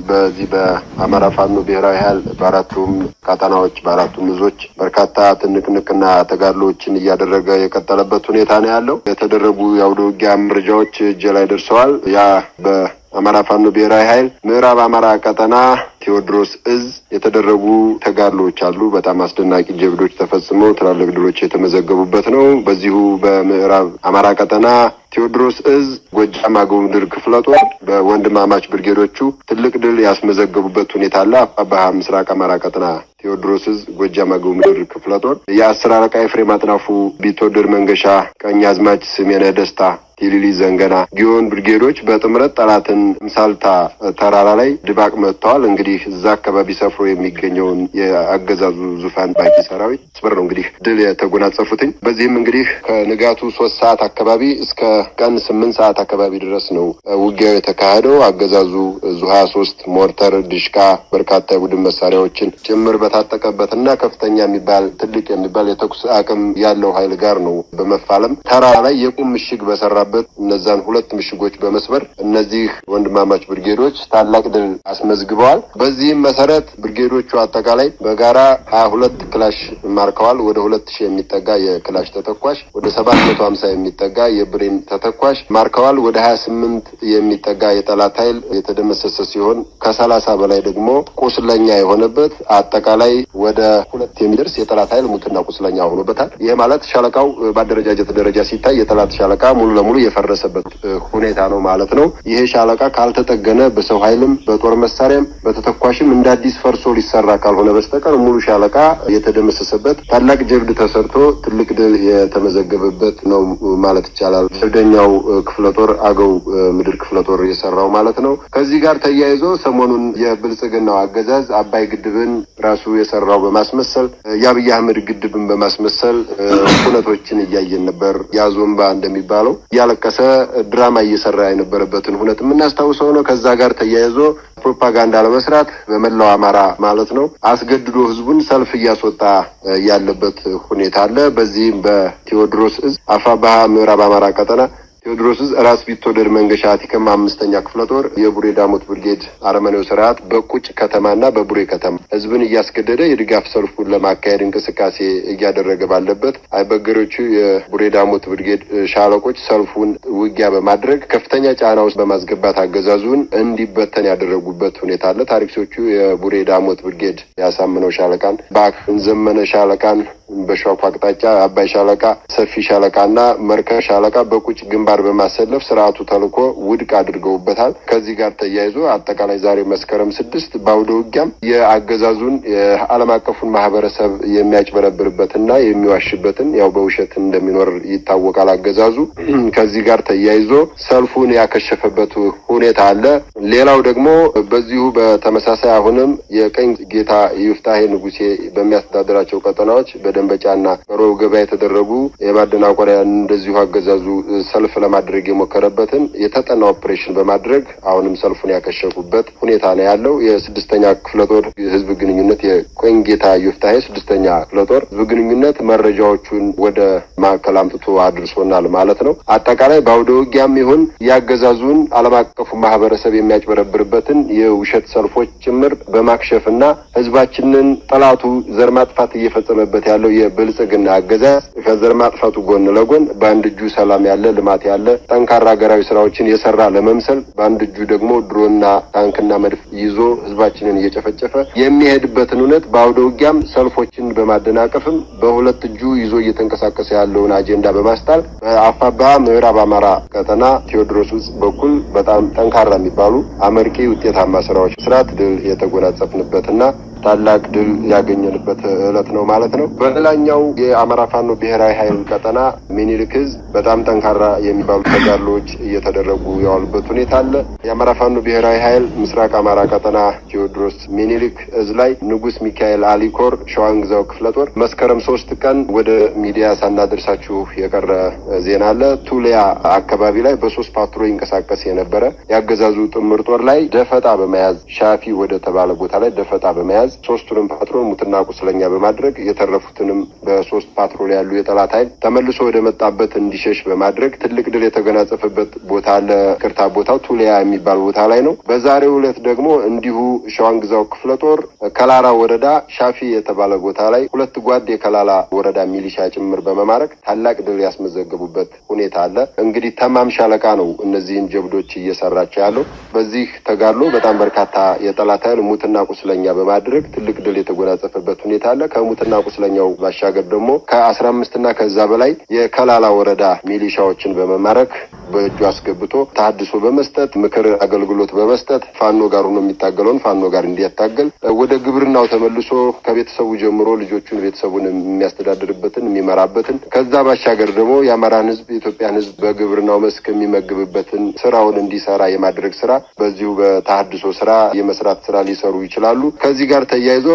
በዚህ በአማራ ፋኖ ብሔራዊ ኃይል በአራቱም ቀጠናዎች በአራቱም እዞች በርካታ ትንቅንቅና ተጋድሎዎችን እያደረገ የቀጠለበት ሁኔታ ነው ያለው። የተደረጉ የአውደ ውጊያ መረጃዎች እጅ ላይ ደርሰዋል። ያ በአማራ ፋኖ ብሔራዊ ኃይል ምዕራብ አማራ ቀጠና ቴዎድሮስ እዝ የተደረጉ ተጋድሎዎች አሉ። በጣም አስደናቂ ጀብዶች ተፈጽመው ትላልቅ ድሎች የተመዘገቡበት ነው። በዚሁ በምዕራብ አማራ ቀጠና ቴዎድሮስ እዝ ጎጃም አገው ምድር ክፍለ ጦር በወንድማማች ብርጌዶቹ ትልቅ ድል ያስመዘገቡበት ሁኔታ አለ። አፋባሃ ምስራቅ አማራ ቀጠና ቴዎድሮስ እዝ ጎጃም አገው ምድር ክፍለ ጦር የአስር አለቃ ኤፍሬም አጥናፉ፣ ቢትወደድ መንገሻ፣ ቀኛዝማች ስሜነ ደስታ፣ ቲሊሊ ዘንገና ጊዮን ብርጌዶች በጥምረት ጠላትን ምሳልታ ተራራ ላይ ድባቅ መጥተዋል። እንግዲህ እዛ አካባቢ ሰፍሮ የሚገኘውን የአገዛዙ ዙፋን ባቂ ሰራዊት ስበር ነው እንግዲህ ድል የተጎናጸፉትኝ። በዚህም እንግዲህ ከንጋቱ 3 ሰዓት አካባቢ እስከ ቀን 8 ሰዓት አካባቢ ድረስ ነው ውጊያው የተካሄደው። አገዛዙ ዙ 23 ሞርተር፣ ድሽቃ፣ በርካታ የቡድን መሳሪያዎችን ጭምር በታጠቀበትና ከፍተኛ የሚባል ትልቅ የሚባል የተኩስ አቅም ያለው ኃይል ጋር ነው በመፋለም ተራራ ላይ የቁም ምሽግ በሰራበት እነዛን 2 ምሽጎች በመስበር እነዚህ ወንድማማች ብርጌዶች ታላቅ ድል አስመዝግበዋል። በዚህም መሰረት ብርጌዶቹ አጠቃላይ በጋራ 22 ክላሽ ማርከዋል። ወደ 2000 የሚጠጋ የክላሽ ተተኳሽ፣ ወደ 750 የሚጠጋ የብሬን ተተኳሽ ማርከዋል። ወደ 28 የሚጠጋ የጠላት ኃይል የተደመሰሰ ሲሆን ከ30 በላይ ደግሞ ቁስለኛ የሆነበት አጠቃላይ ወደ 2 የሚደርስ የጠላት ኃይል ሙትና ቁስለኛ ሆኖበታል። ይሄ ማለት ሻለቃው በአደረጃጀት ደረጃ ሲታይ የጠላት ሻለቃ ሙሉ ለሙሉ የፈረሰበት ሁኔታ ነው ማለት ነው። ይሄ ሻለቃ ካልተጠገነ በሰው ኃይልም በጦር መሳሪያም በተተኳሽም እንደ አዲስ ፈርሶ ሊሰራ ካልሆነ በስተቀር ሙሉ ሻለቃ የተደመሰሰበት ታላቅ ጀብድ ተሰርቶ ትልቅ ድል የተመዘገበበት ነው ማለት ይቻላል። ጀብደኛው ክፍለ ጦር አገው ምድር ክፍለ ጦር የሰራው ማለት ነው። ከዚህ ጋር ተያይዞ ሰሞኑን የብልጽግናው አገዛዝ አባይ ግድብን ራሱ የሰራው በማስመሰል የአብይ አህመድ ግድብን በማስመሰል ሁነቶችን እያየን ነበር። ያዞምባ እንደሚባለው ያለቀሰ ድራማ እየሰራ የነበረበትን ሁነት የምናስታውሰው ነው። ከዛ ጋር ተያይዞ ፕሮፓጋንዳ ለመስራት በመላው አማራ ማለት ነው አስገድዶ ህዝቡን ሰልፍ እያስወጣ ያለበት ሁኔታ አለ። በዚህም በቴዎድሮስ እዝ አፋባሃ ምዕራብ አማራ ቀጠና ቴዎድሮስ እዝ ራስ ቢትወደድ መንገሻ አቲከም 5ኛ ክፍለ ጦር የቡሬ ዳሞት ብርጌድ አረመኔው ስርዓት በቁጭ ከተማና በቡሬ ከተማ ህዝብን እያስገደደ የድጋፍ ሰልፉን ለማካሄድ እንቅስቃሴ እያደረገ ባለበት አይበገሮቹ የቡሬ ዳሞት ብርጌድ ሻለቆች ሰልፉን ውጊያ በማድረግ ከፍተኛ ጫና ውስጥ በማስገባት አገዛዙን እንዲበተን ያደረጉበት ሁኔታ አለ። ታሪክሶቹ የቡሬ ዳሞት ብርጌድ ያሳምነው ሻለቃን፣ በአክን ዘመነ ሻለቃን በሸዋኮ አቅጣጫ አባይ ሻለቃ፣ ሰፊ ሻለቃና መርከብ ሻለቃ በቁጭ ግንባር በማሰለፍ ስርዓቱ ተልኮ ውድቅ አድርገውበታል። ከዚህ ጋር ተያይዞ አጠቃላይ ዛሬ መስከረም 6 በአውደ ውጊያም የአገዛዙን የዓለም አቀፉን ማህበረሰብ የሚያጭበረብርበትና የሚዋሽበትን ያው በውሸት እንደሚኖር ይታወቃል አገዛዙ። ከዚህ ጋር ተያይዞ ሰልፉን ያከሸፈበት ሁኔታ አለ። ሌላው ደግሞ በዚሁ በተመሳሳይ አሁንም የቀኝ ጌታ ይፍታሄ ንጉሴ በሚያስተዳድራቸው ቀጠናዎች በደንበጫና ሮብ ገበያ የተደረጉ የማደናቆሪያ እንደዚሁ አገዛዙ ሰልፍ ለማድረግ የሞከረበትን የተጠና ኦፕሬሽን በማድረግ አሁንም ሰልፉን ያከሸፉበት ሁኔታ ነው ያለው። የ6ኛ ክፍለ ጦር ህዝብ ግንኙነት የቀኝ ጌታ ይፍታሄ 6ኛ ክፍለ ጦር ህዝብ ግንኙነት መረጃዎቹን ወደ ማዕከል አምጥቶ አድርሶናል ማለት ነው። አጠቃላይ በአውደ ውጊያም ይሁን ያገዛዙን ዓለም አቀፉ ማህበረሰብ የሚያጭበረብርበትን የውሸት ሰልፎች ጭምር በማክሸፍና ህዝባችንን ጠላቱ ዘር ማጥፋት እየፈጸመበት ያለው የብልጽግና አገዛዝ ከዘር ማጥፋቱ ጎን ለጎን በአንድ እጁ ሰላም ያለ ልማት ያለ ጠንካራ ሀገራዊ ስራዎችን የሰራ ለመምሰል በአንድ እጁ ደግሞ ድሮና ታንክና መድፍ ይዞ ህዝባችንን እየጨፈጨፈ የሚሄድበትን እውነት በአውደ ውጊያም ሰልፎችን በማደናቀፍም በሁለት እጁ ይዞ እየተንቀሳቀሰ ያለውን አጀንዳ በማስጣል በአፋባሃ ምዕራብ አማራ ቀጠና ቴዎድሮስ ውስጥ በኩል በጣም ጠንካራ የሚባሉ አመርቂ ውጤታማ ስራዎች ስራት ድል የተጎናጸፍንበትና ታላቅ ድል ያገኘንበት ዕለት ነው ማለት ነው። በሌላኛው የአማራ ፋኖ ብሔራዊ ኃይል ቀጠና ሚኒልክ እዝ በጣም ጠንካራ የሚባሉ ተጋድሎዎች እየተደረጉ ያሉበት ሁኔታ አለ። የአማራ ፋኖ ብሔራዊ ኃይል ምስራቅ አማራ ቀጠና ቴዎድሮስ ሚኒልክ እዝ ላይ ንጉስ ሚካኤል አሊኮር ሸዋንግዛው ክፍለ ጦር መስከረም 3 ቀን ወደ ሚዲያ ሳናደርሳችሁ የቀረ ዜና አለ። ቱሊያ አካባቢ ላይ በ3 ፓትሮል ይንቀሳቀስ የነበረ ያገዛዙ ጥምር ጦር ላይ ደፈጣ በመያዝ ሻፊ ወደ ተባለ ቦታ ላይ ደፈጣ በመያዝ በመያዝ 3ቱንም ፓትሮል ሙትና ቁስለኛ በማድረግ የተረፉትንም በ3 ፓትሮል ያሉ የጠላት ኃይል ተመልሶ ወደ መጣበት እንዲሸሽ በማድረግ ትልቅ ድል የተገናጸፈበት ቦታ ለቅርታ ቦታው ቱሊያ የሚባል ቦታ ላይ ነው። በዛሬው ዕለት ደግሞ እንዲሁ ሸዋንግዛው ክፍለ ጦር ከላላ ወረዳ ሻፊ የተባለ ቦታ ላይ 2 ጓድ የከላላ ወረዳ ሚሊሻ ጭምር በመማረክ ታላቅ ድል ያስመዘገቡበት ሁኔታ አለ። እንግዲህ ተማም ሻለቃ ነው እነዚህን ጀብዶች እየሰራቸው ያለው። በዚህ ተጋድሎ በጣም በርካታ የጠላት ኃይል ሙትና ቁስለኛ በማድረግ ትልቅ ድል የተጎናጸፈበት ሁኔታ አለ። ከሙትና ቁስለኛው ባሻገር ደግሞ ከ15 እና ከዛ በላይ የከላላ ወረዳ ሚሊሻዎችን በመማረክ በእጁ አስገብቶ ተሐድሶ በመስጠት ምክር አገልግሎት በመስጠት ፋኖ ጋር ሆኖ የሚታገለውን ፋኖ ጋር እንዲያታገል ወደ ግብርናው ተመልሶ ከቤተሰቡ ጀምሮ ልጆቹን ቤተሰቡን የሚያስተዳድርበትን የሚመራበትን ከዛ ባሻገር ደግሞ የአማራን ሕዝብ የኢትዮጵያን ሕዝብ በግብርናው መስክ የሚመግብበትን ስራውን እንዲሰራ የማድረግ ስራ በዚሁ በተሐድሶ ስራ የመስራት ስራ ሊሰሩ ይችላሉ። ከዚህ ጋር ተያይዞ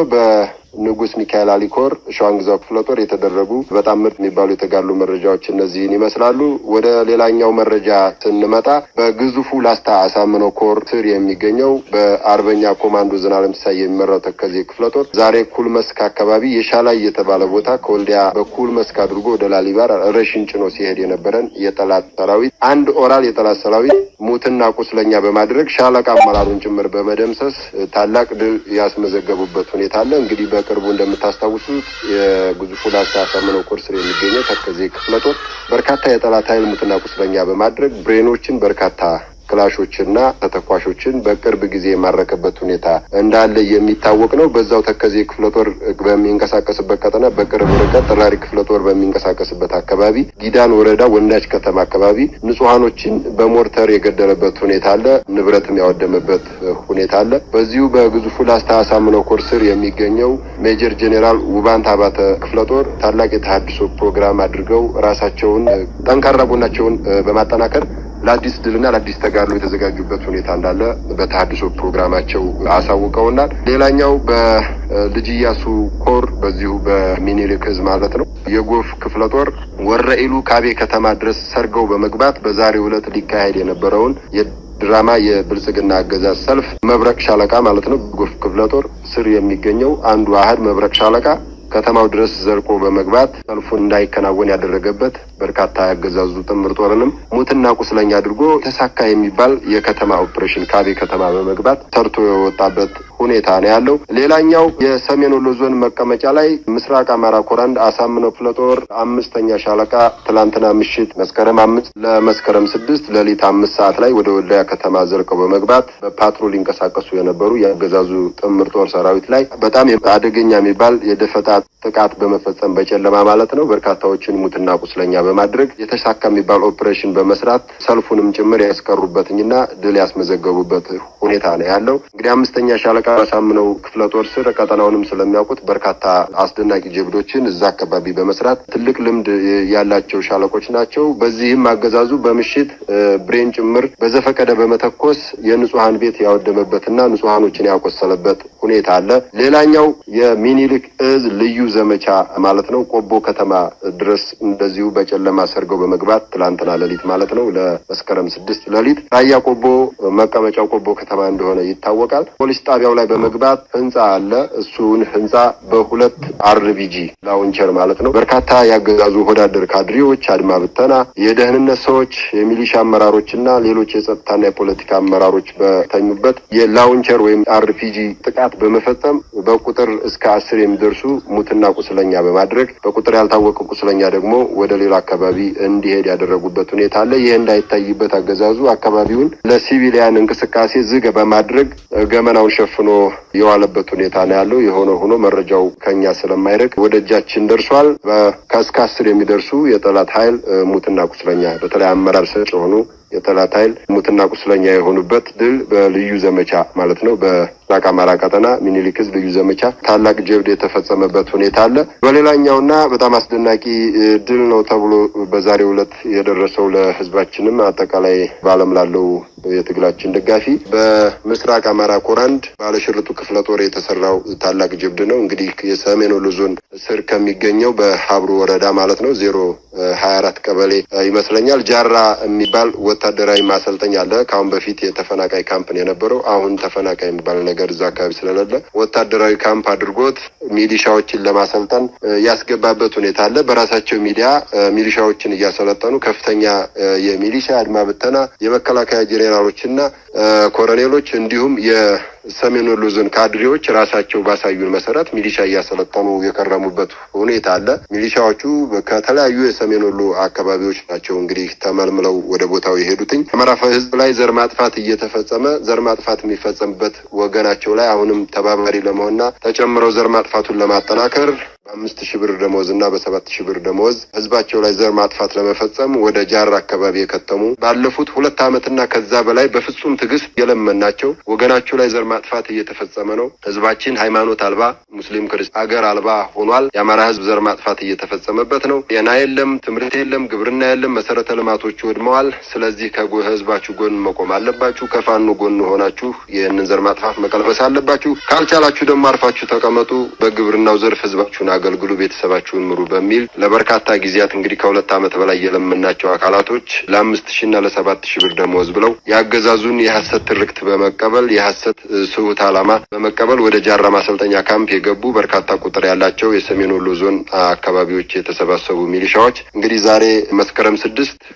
ንጉስ ሚካኤል አሊኮር ሸዋንግዛው ክፍለ ጦር የተደረጉ በጣም ምርጥ የሚባሉ የተጋሉ መረጃዎች እነዚህን ይመስላሉ። ወደ ሌላኛው መረጃ ስንመጣ በግዙፉ ላስታ አሳምነው ኮር ስር የሚገኘው በአርበኛ ኮማንዶ ዝናለም ሲሳይ የሚመራው ተከዜ ክፍለ ጦር ዛሬ ኩል መስክ አካባቢ የሻላይ የተባለ ቦታ ከወልዲያ በኩል መስክ አድርጎ ወደ ላሊባር ረሽን ጭኖ ሲሄድ የነበረን የጠላት ሰራዊት አንድ ኦራል የጠላት ሰራዊት ሙትና ቁስለኛ በማድረግ ሻለቃ አመራሩን ጭምር በመደምሰስ ታላቅ ድል ያስመዘገቡበት ሁኔታ አለ። እንግዲህ በቅርቡ እንደምታስታውሱት የግዙፉ ላስታ አሳምነው ኮር ስር የሚገኘው ተከዜ ክፍለ ጦር በርካታ የጠላት ኃይል ሙትና ቁስለኛ በማድረግ ብሬኖችን በርካታ ክላሾችና ተተኳሾችን በቅርብ ጊዜ የማረከበት ሁኔታ እንዳለ የሚታወቅ ነው። በዛው ተከዜ ክፍለ ጦር በሚንቀሳቀስበት ቀጠና በቅርብ ርቀት ጠራሪ ክፍለ ጦር በሚንቀሳቀስበት አካባቢ ጊዳን ወረዳ ወንዳች ከተማ አካባቢ ንጹሃኖችን በሞርተር የገደለበት ሁኔታ አለ። ንብረትም ያወደመበት ሁኔታ አለ። በዚሁ በግዙፉ ላስታ አሳምነው ኮር ስር የሚገኘው ሜጀር ጄኔራል ውባንት አባተ ክፍለ ጦር ታላቅ የተሐድሶ ፕሮግራም አድርገው ራሳቸውን ጠንካራ ጎናቸውን በማጠናከር ለአዲስ ድልና ለአዲስ ተጋድሎ የተዘጋጁበት ሁኔታ እንዳለ በተሐድሶ ፕሮግራማቸው አሳውቀውናል። ሌላኛው በልጅ ኢያሱ ኮር በዚሁ በሚኒሊክ ዕዝ ማለት ነው የጎፍ ክፍለ ጦር ወረኢሉ ካቤ ከተማ ድረስ ሰርገው በመግባት በዛሬው ዕለት ሊካሄድ የነበረውን ድራማ የብልጽግና አገዛዝ ሰልፍ መብረቅ ሻለቃ ማለት ነው ጎፍ ክፍለ ጦር ስር የሚገኘው አንዱ አህድ መብረቅ ሻለቃ ከተማው ድረስ ዘርቆ በመግባት ሰልፉን እንዳይከናወን ያደረገበት በርካታ ያገዛዙ ጥምር ጦርንም ሙትና ቁስለኛ አድርጎ ተሳካ የሚባል የከተማ ኦፕሬሽን ካቤ ከተማ በመግባት ሰርቶ የወጣበት ሁኔታ ነው ያለው። ሌላኛው የሰሜን ወሎ ዞን መቀመጫ ላይ ምስራቅ አማራ ኮር አንድ አሳምነው ክፍለ ጦር 5ኛ ሻለቃ ትላንትና ምሽት መስከረም 5 ለመስከረም 6 ሌሊት 5 ሰዓት ላይ ወደ ወልዲያ ከተማ ዘርቀው በመግባት በፓትሮል ይንቀሳቀሱ የነበሩ የአገዛዙ ጥምር ጦር ሰራዊት ላይ በጣም አደገኛ የሚባል የደፈጣ ጥቃት በመፈጸም በጨለማ ማለት ነው በርካታዎችን ሙትና ቁስለኛ በማድረግ የተሳካ የሚባል ኦፕሬሽን በመስራት ሰልፉንም ጭምር ያስቀሩበትና ድል ያስመዘገቡበት ሁኔታ ነው ያለው። እንግዲህ 5ኛ ሻለቃ አሳምነው ክፍለ ጦር ስር ቀጠናውንም ስለሚያውቁት በርካታ አስደናቂ ጀብዶችን እዛ አካባቢ በመስራት ትልቅ ልምድ ያላቸው ሻለቆች ናቸው። በዚህም አገዛዙ በምሽት ብሬን ጭምር በዘፈቀደ በመተኮስ የንጹሃን ቤት ያወደመበትና ንጹሃኖችን ያቆሰለበት ሁኔታ አለ። ሌላኛው የሚኒሊክ ዕዝ ልዩ ዘመቻ ማለት ነው ቆቦ ከተማ ድረስ እንደዚሁ በጨለማ ሰርገው በመግባት ትላንትና ሌሊት ማለት ነው ለመስከረም 6 ሌሊት ራያ ቆቦ መቀመጫው ቆቦ ከተማ እንደሆነ ይታወቃል። ፖሊስ ጣቢያው ላይ በመግባት ህንጻ አለ። እሱን ህንጻ በ2 አርቢጂ ላውንቸር ማለት ነው በርካታ ያገዛዙ ወዳደር ካድሬዎች፣ አድማ ብተና፣ የደህንነት ሰዎች፣ የሚሊሻ አመራሮችና ሌሎች የጸጥታና የፖለቲካ አመራሮች በተኙበት የላውንቸር ወይም አርፒጂ ጥቃት በመፈጸም በቁጥር እስከ 10 የሚደርሱ ሙትና ቁስለኛ በማድረግ በቁጥር ያልታወቀ ቁስለኛ ደግሞ ወደ ሌላ አካባቢ እንዲሄድ ያደረጉበት ሁኔታ አለ። ይሄ እንዳይታይበት አገዛዙ አካባቢውን ለሲቪሊያን እንቅስቃሴ ዝግ በማድረግ ገመናውን ሸፍኖ የዋለበት ሁኔታ ነው ያለው። የሆነ ሆኖ መረጃው ከኛ ስለማይርቅ ወደ እጃችን ደርሷል። ከእስከ 10 የሚደርሱ የጠላት ኃይል ሙትና ቁስለኛ በተለይ አመራር ሰጭ የሆኑ የጠላት ኃይል ሙትና ቁስለኛ የሆኑበት ድል በልዩ ዘመቻ ማለት ነው በምስራቅ አማራ ቀጠና ሚኒሊክ ዕዝ ልዩ ዘመቻ ታላቅ ጀብድ የተፈጸመበት ሁኔታ አለ። በሌላኛውና በጣም አስደናቂ ድል ነው ተብሎ በዛሬው ዕለት የደረሰው ለህዝባችንም አጠቃላይ በዓለም ላለው የትግላችን ደጋፊ በምስራቅ አማራ ኮር አንድ ባለሽርጡ ክፍለ ጦር የተሰራው ታላቅ ጀብድ ነው። እንግዲህ የሰሜን ወሎ ዞን ስር ከሚገኘው በሀብሩ ወረዳ ማለት ነው 24 ቀበሌ ይመስለኛል ጃራ የሚባል ወታደራዊ ማሰልጠኛ አለ። ካሁን በፊት የተፈናቃይ ካምፕ ነው የነበረው። አሁን ተፈናቃይ የሚባል ነገር እዛ አካባቢ ስለሌለ ወታደራዊ ካምፕ አድርጎት ሚሊሻዎችን ለማሰልጠን ያስገባበት ሁኔታ አለ። በራሳቸው ሚዲያ ሚሊሻዎችን እያሰለጠኑ ከፍተኛ የሚሊሻ አድማ ብተና የመከላከያ ጄኔራሎችና ኮሎኔሎች እንዲሁም የሰሜን ወሎ ዞን ካድሬዎች ራሳቸው ባሳዩን መሰረት ሚሊሻ እያሰለጠኑ የከረሙበት ሁኔታ አለ። ሚሊሻዎቹ ከተለያዩ የሰሜን ወሎ አካባቢዎች ናቸው እንግዲህ ተመልምለው ወደ ቦታው የሄዱትኝ። አማራ ሕዝብ ላይ ዘር ማጥፋት እየተፈጸመ ዘር ማጥፋት የሚፈጸምበት ወገናቸው ላይ አሁንም ተባባሪ ለመሆንና ተጨምረው ዘር ማጥፋቱን ለማጠናከር በ5,000 ብር ደሞዝ እና በ7,000 ብር ደሞዝ ህዝባቸው ላይ ዘር ማጥፋት ለመፈጸም ወደ ጃራ አካባቢ የከተሙ ባለፉት 2 ዓመትና ከዛ በላይ በፍጹም ትዕግስት የለመናቸው ወገናቸው ላይ ዘር ማጥፋት እየተፈጸመ ነው። ህዝባችን ሃይማኖት አልባ ሙስሊም ክርስቲያን አገር አልባ ሆኗል። የአማራ ህዝብ ዘር ማጥፋት እየተፈጸመበት ነው። ጤና የለም፣ ትምህርት የለም፣ ግብርና የለም፣ መሰረተ ልማቶች ወድመዋል። ስለዚህ ከህዝባችሁ ጎን መቆም አለባችሁ። ከፋኖ ጎን ሆናችሁ ይህንን ዘር ማጥፋት መቀልበስ አለባችሁ። ካልቻላችሁ ደግሞ አርፋችሁ ተቀመጡ፣ በግብርናው ዘርፍ ህዝባችሁን አገልግሉ፣ ቤተሰባችሁን ምሩ በሚል ለበርካታ ጊዜያት እንግዲህ ከ2 ዓመት በላይ የለመናቸው አካላቶች ለ5,000 እና ለ7,000 ብር ደሞዝ ብለው ያገዛዙን የሐሰት ትርክት በመቀበል የሐሰት ስሁት ዓላማ በመቀበል ወደ ጃራ ማሰልጠኛ ካምፕ የገቡ በርካታ ቁጥር ያላቸው የሰሜን ወሎ ዞን አካባቢዎች የተሰባሰቡ ሚሊሻዎች እንግዲህ ዛሬ መስከረም 6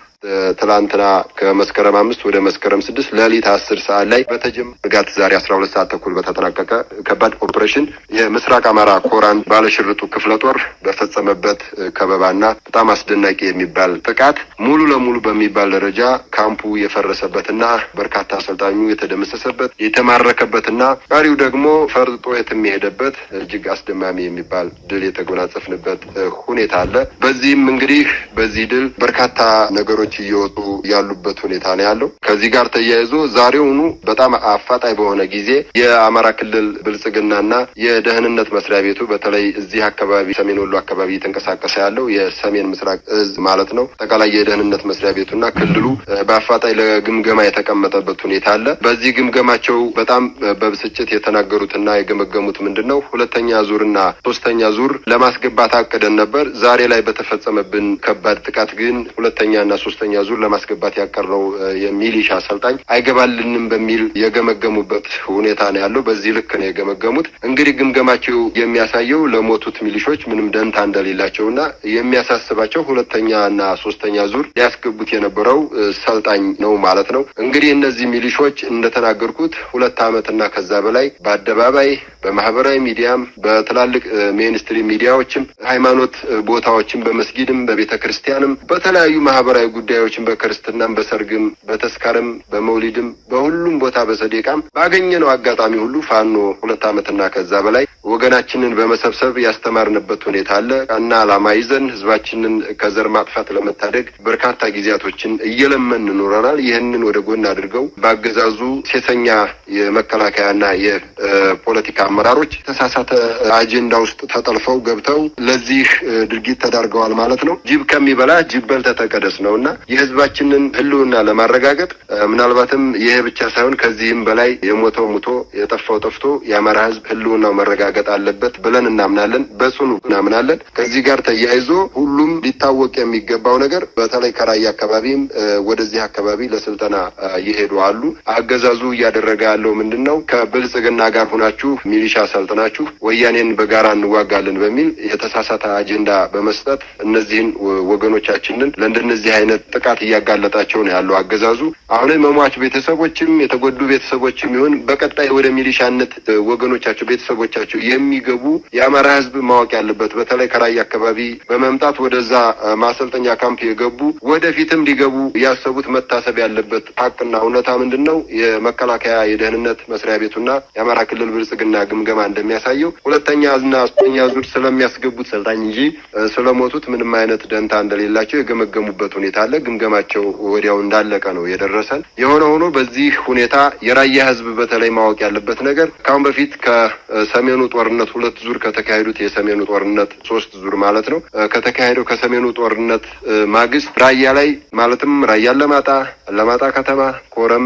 ትላንትና ከመስከረም 5 ወደ መስከረም 6 ሌሊት 10 ሰዓት ላይ በተጀመረ ንጋት ዛሬ 12 ሰዓት ተኩል በተጠናቀቀ ከባድ ኦፕሬሽን የምስራቅ አማራ ኮራን ባለሽርጡ ክፍለ ጦር በፈጸመበት ከበባና በጣም አስደናቂ የሚባል ጥቃት ሙሉ ለሙሉ በሚባል ደረጃ ካምፑ የፈረሰበትና በርካታ አሰልጣኙ የተደመሰሰበት የተማረከበትና ቀሪው ደግሞ ፈርጦ የሚሄድበት እጅግ አስደማሚ የሚባል ድል የተጎናጸፍንበት ሁኔታ አለ። በዚህም እንግዲህ በዚህ ድል በርካታ ነገሮች እየወጡ ያሉበት ሁኔታ ነው ያለው። ከዚህ ጋር ተያይዞ ዛሬውኑ በጣም አፋጣኝ በሆነ ጊዜ የአማራ ክልል ብልጽግናና የደህንነት መስሪያ ቤቱ በተለይ እዚህ አካባቢ ሰሜን ወሎ አካባቢ እየተንቀሳቀሰ ያለው የሰሜን ምስራቅ እዝ ማለት ነው አጠቃላይ የደህንነት መስሪያ ቤቱና ክልሉ በአፋጣኝ ለግምገማ የተቀመጠበት ሁኔታ አለ። በዚህ ግምገማቸው በጣም በብስጭት የተናገሩትና የገመገሙት ምንድነው 2ኛ ዙርና 3ኛ ዙር ለማስገባት አቅደን ነበር። ዛሬ ላይ በተፈጸመብን ከባድ ጥቃት ግን 2ኛና 3ኛ ዙር ለማስገባት ያቀረው የሚሊሻ አሰልጣኝ አይገባልንም በሚል የገመገሙበት ሁኔታ ነው ያለው። በዚህ ልክ ነው የገመገሙት። እንግዲህ ግምገማቸው የሚያሳየው ለሞቱት ሚሊሾች ምንም ደንታ እንደሌላቸውና የሚያሳስባቸው 2ኛና 3ኛ ዙር ሊያስገቡት የነበረው ሰልጣኝ ነው ማለት ነው። እንግዲህ እነዚህ ሚሊሾች እንደተናገርኩት 2 ዓመትና ከዛ በላይ በአደባባይ በማህበራዊ ሚዲያም በትላልቅ ሜንስትሪም ሚዲያዎችም ሃይማኖት ቦታዎችም በመስጊድም በቤተክርስቲያንም በተለያዩ ማህበራዊ ጉዳዮችን በክርስትናም በሰርግም በተስካርም በመውሊድም በሁሉም ቦታ በሰደቃም ባገኘነው አጋጣሚ ሁሉ ፋኖ 2 ዓመትና ከዛ በላይ ወገናችንን በመሰብሰብ ያስተማርንበት ሁኔታ አለ እና ዓላማ ይዘን ህዝባችንን ከዘር ማጥፋት ለመታደግ በርካታ ጊዜያቶችን እየለመን ኖረናል። ይህንን ወደ ጎን አድርገው ባገዛዙ ሴሰኛ የመከላከያና የፖለቲካ አመራሮች ተሳሳተ አጀንዳ ውስጥ ተጠልፈው ገብተው ለዚህ ድርጊት ተዳርገዋል ማለት ነው። ጅብ ከሚበላ ጅብ በል ተቀደስ ነውና የህዝባችንን ህልውና ለማረጋገጥ ምናልባትም ይሄ ብቻ ሳይሆን ከዚህም በላይ የሞተው ሙቶ የጠፋው ጠፍቶ የአማራ ህዝብ ህልውናው መረጋገጥ አለበት ብለን እናምናለን፣ በጽኑ እናምናለን። ከዚህ ጋር ተያይዞ ሁሉም ሊታወቅ የሚገባው ነገር በተለይ ከራያ አካባቢም ወደዚህ አካባቢ ለስልጠና እየሄዱ አሉ። አገዛዙ እያደረገ ያለው ምንድነው? ከብልጽግና ጋር ሆናችሁ ሚሊሻ ሰልጥናችሁ ወያኔን በጋራ እንዋጋለን በሚል የተሳሳተ አጀንዳ በመስጠት እነዚህን ወገኖቻችንን ለእንደነዚህ አይነት ጥቃት እያጋለጣቸው ነው ያለው አገዛዙ። አሁንም መሟች ቤተሰቦችም የተጎዱ ቤተሰቦችም ይሁን በቀጣይ ወደ ሚሊሻነት ወገኖቻቸው ቤተሰቦቻቸው የሚገቡ የአማራ ህዝብ ማወቅ ያለበት በተለይ ከራያ አካባቢ በመምጣት ወደዛ ማሰልጠኛ ካምፕ የገቡ ወደፊትም ሊገቡ ያሰቡት መታሰብ ያለበት ሀቅና እውነታ ምንድነው? የመከላከያ የደህንነት መስሪያ ቤቱና የአማራ ክልል ብልጽግና ግምገማ እንደሚያሳየው 2ኛና 3ኛ ዙር ስለሚያስገቡት ሰልጣኝ እንጂ ስለሞቱት ምንም አይነት ደንታ እንደሌላቸው የገመገሙበት ሁኔታ አለ። ግምገማቸው ወዲያው እንዳለቀ ነው የደረሰን። የሆነ ሆኖ በዚህ ሁኔታ የራያ ህዝብ በተለይ ማወቅ ያለበት ነገር ካሁን በፊት ከሰሜኑ ጦርነት 2 ዙር ከተካሄዱት የሰሜኑ ጦርነት 3 ዙር ማለት ነው ከተካሄደው ከሰሜኑ ጦርነት ማግስት ራያ ላይ ማለትም ራያ ለማጣ ከተማ፣ ኮረም፣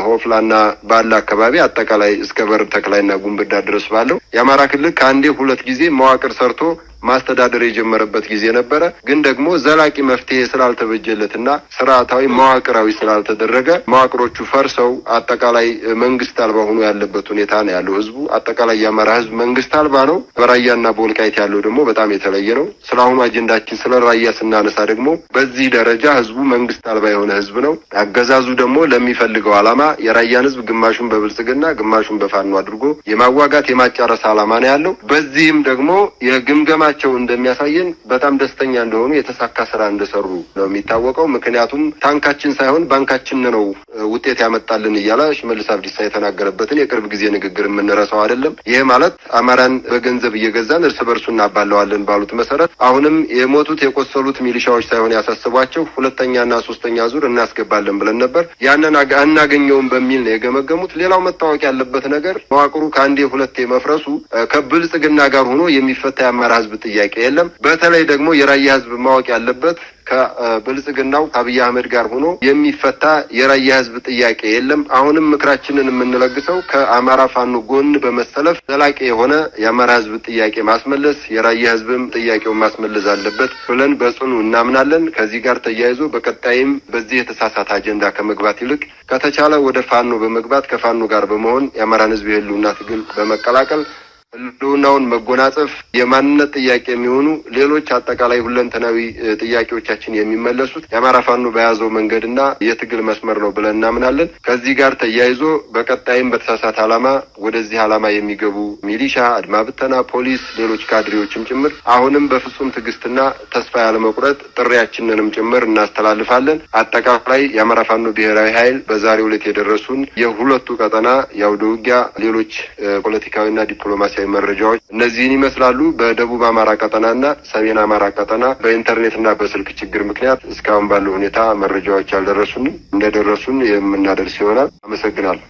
ሆፍላና ባላ አካባቢ አጠቃላይ እስከ በር ተክላይና ጉንብዳ ድረስ ባለው የአማራ ክልል ከአንዴ 2 ጊዜ መዋቅር ሰርቶ ማስተዳደር የጀመረበት ጊዜ ነበረ። ግን ደግሞ ዘላቂ መፍትሄ ስላልተበጀለትና ስርዓታዊ መዋቅራዊ ስላልተደረገ መዋቅሮቹ ፈርሰው አጠቃላይ መንግስት አልባ ሆኖ ያለበት ሁኔታ ነው ያለው። ህዝቡ አጠቃላይ የአማራ ህዝብ መንግስት አልባ ነው። በራያና በወልቃይት ያለው ደግሞ በጣም የተለየ ነው። ስለአሁኑ አጀንዳችን ስለ ራያ ስናነሳ ደግሞ በዚህ ደረጃ ህዝቡ መንግስት አልባ የሆነ ህዝብ ነው። አገዛዙ ደግሞ ለሚፈልገው ዓላማ የራያን ህዝብ ግማሹን በብልጽግና ግማሹን በፋኖ አድርጎ የማዋጋት የማጫረስ ዓላማ ነው ያለው። በዚህም ደግሞ የግምገማ ቸው እንደሚያሳየን በጣም ደስተኛ እንደሆኑ የተሳካ ስራ እንደሰሩ ነው የሚታወቀው። ምክንያቱም ታንካችን ሳይሆን ባንካችን ነው ውጤት ያመጣልን እያለ ሽመልስ አብዲሳ የተናገረበትን የቅርብ ጊዜ ንግግር የምንረሳው አይደለም። ይሄ ማለት አማራን በገንዘብ እየገዛን እርስ በርሱ እናባለዋለን ባሉት መሰረት አሁንም የሞቱት የቆሰሉት ሚሊሻዎች ሳይሆን ያሳስቧቸው 2ኛና 3ኛ ዙር እናስገባለን ብለን ነበር። ያንን አናገኘውም በሚል ነው የገመገሙት። ሌላው መታወቅ ያለበት ነገር መዋቅሩ ከአንዴ 2 መፍረሱ ከብልጽግና ጋር ሆኖ የሚፈታ የአማራ ህዝብ ጥያቄ የለም። በተለይ ደግሞ የራያ ህዝብ ማወቅ ያለበት ከብልጽግናው ከአብይ አህመድ ጋር ሆኖ የሚፈታ የራያ ህዝብ ጥያቄ የለም። አሁንም ምክራችንን የምንለግሰው ከአማራ ፋኖ ጎን በመሰለፍ ዘላቂ የሆነ የአማራ ህዝብ ጥያቄ ማስመለስ፣ የራያ ህዝብም ጥያቄውን ማስመለስ አለበት ብለን በጽኑ እናምናለን። ከዚህ ጋር ተያይዞ በቀጣይም በዚህ የተሳሳተ አጀንዳ ከመግባት ይልቅ ከተቻለ ወደ ፋኖ በመግባት ከፋኖ ጋር በመሆን የአማራን ህዝብ የህልውና ትግል በመቀላቀል ህልውናውን መጎናጸፍ የማንነት ጥያቄ የሚሆኑ ሌሎች አጠቃላይ ሁለንተናዊ ጥያቄዎቻችን የሚመለሱት የአማራ ፋኖ በያዘው መንገድና የትግል መስመር ነው ብለን እናምናለን። ከዚህ ጋር ተያይዞ በቀጣይም በተሳሳተ ዓላማ ወደዚህ ዓላማ የሚገቡ ሚሊሻ፣ አድማ ብተና፣ ፖሊስ፣ ሌሎች ካድሬዎችም ጭምር አሁንም በፍጹም ትዕግስትና ተስፋ ያለመቁረጥ ጥሪያችንንም ጭምር እናስተላልፋለን። አጠቃላይ የአማራ ፋኖ ብሔራዊ ኃይል በዛሬው ዕለት የደረሱን የሁለቱ ቀጠና የአውደ ውጊያ ሌሎች ፖለቲካዊና ዲፕሎማሲ መረጃዎች እነዚህን ይመስላሉ። በደቡብ አማራ ቀጠናና ሰሜን አማራ ቀጠና በኢንተርኔትና በስልክ ችግር ምክንያት እስካሁን ባለው ሁኔታ መረጃዎች ያልደረሱን እንደደረሱን የምናደርስ ይሆናል። አመሰግናለሁ።